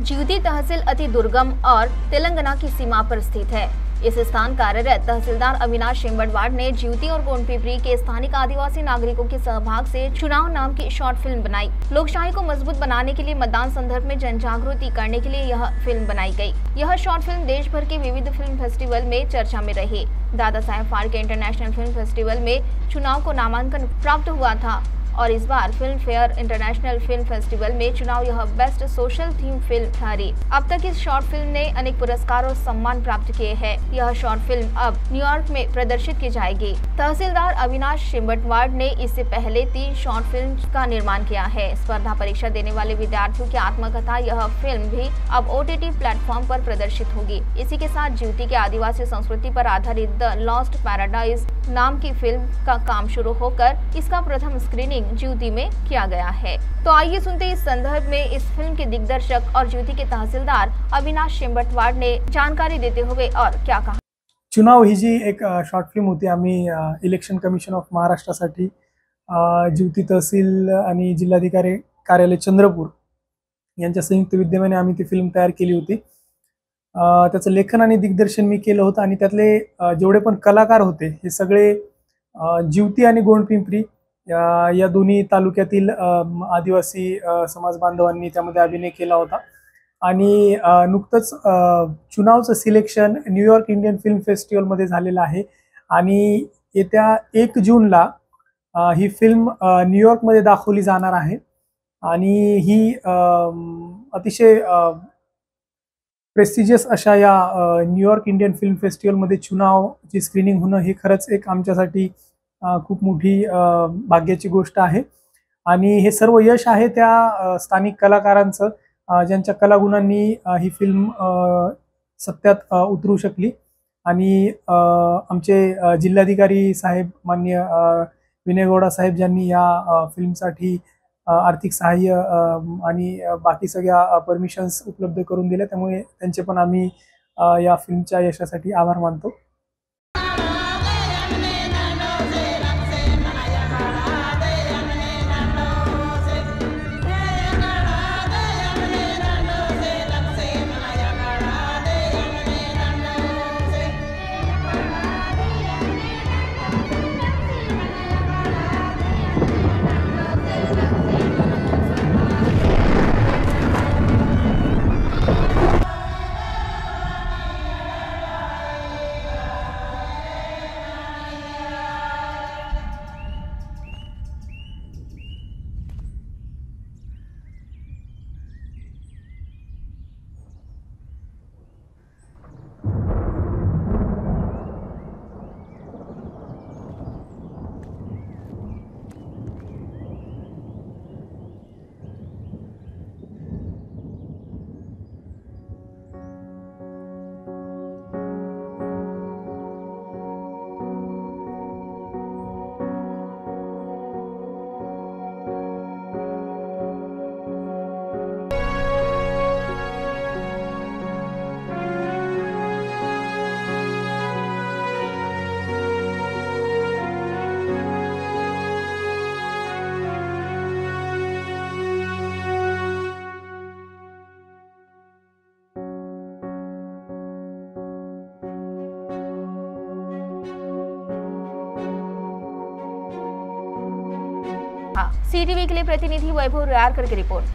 ज्यूती तहसील अति दुर्गम और तेलंगाना की सीमा पर स्थित है। इस स्थान कार्यरत तहसीलदार अविनाश शिंबटवाड़ ने ज्यूती और गोंडपिपरी के स्थानिक आदिवासी नागरिकों के सहभाग से चुनाव नाम की शॉर्ट फिल्म बनाई। लोकशाही को मजबूत बनाने के लिए मतदान संदर्भ में जन जागृति करने के लिए यह फिल्म बनाई गई। यह शॉर्ट फिल्म देश भर के विविध फिल्म फेस्टिवल में चर्चा में रही। Dada Saheb Phalke international film festival में चुनाव को नामांकन प्राप्त हुआ था और इस बार Filmfare international film festival में चुनाव यह बेस्ट सोशल थीम फिल्म ठहरी। अब तक इस शॉर्ट फिल्म ने अनेक पुरस्कार और सम्मान प्राप्त किए हैं। यह शॉर्ट फिल्म अब न्यूयॉर्क में प्रदर्शित की जाएगी। तहसीलदार अविनाश शिंबटवाड़ ने इससे पहले 3 शॉर्ट फिल्म का निर्माण किया है। स्पर्धा परीक्षा देने वाले विद्यार्थियों की आत्मकथा यह फिल्म भी अब OTT प्लेटफॉर्म पर प्रदर्शित होगी। इसी के साथ ज्यूती के आदिवासी संस्कृति पर आधारित द लॉस्ट पैराडाइज नाम की फिल्म का काम शुरू होकर इसका प्रथम स्क्रीनिंग ज्यूती में किया गया है। तो आइए सुनते इस संदर्भ में इस फिल्म के दिग्दर्शक और ज्यूती के तहसीलदार अविनाश शिंबटवाड़ ने जानकारी देते हुए और क्या कहा। चुनाव ही जी एक शॉर्ट फिल्म होती। आम्ही इलेक्शन कमिशन ऑफ महाराष्ट्रासाठी ज्यूती तहसील आणि जिल्हाधिकारी कार्यालय चंद्रपूर यांच्या संयुक्त विद्यमाने आम्ही ती फिल्म तयार केली होती। त्याचं लेखन आणि दिग्दर्शन मी केलं होतं आणि त्यातले जेवढे पण कलाकार होते हे सगळे ज्यूती आणि गोंडपिंपरी या दोन्ही तालुक्यातील आदिवासी समाज बांधवांनी त्यामध्ये अभिनय केला होता। आणि नुकतंच चुनावचं selection New York Indian film festival मध्ये झालेलं आहे आणि येत्या 1 जूनला ही फिल्म न्यूयॉर्क मध्ये दाखवली जाणार आहे आणि ही अतिशय प्रेस्टिजियस अशा या न्यूयॉर्क इंडियन फिल्म फेस्टिवल मध्ये चुनावची स्क्रीनिंग होणं हे खरंच एक आमच्यासाठी खूप मोठी भाग्याची गोष्ट आहे। आणि हे सर्व यश आहे त्या स्थानिक कलाकारांचं ज्यांच्या कलागुणांनी ही फिल्म सत्यात उतरू शकली। आणि आमचे जिल्हाधिकारी साहेब माननीय विनय गौडा साहेब ज्यांनी या फिल्मसाठी आर्थिक सहाय्य आणि बाकी सगळ्या परमिशन्स उपलब्ध करून दिल्या, त्यामुळे त्यांचे पण आम्ही या फिल्मच्या यशासाठी आभार मानतो। CTV के लिए प्रतिनिधि वैभव रायरकर की रिपोर्ट।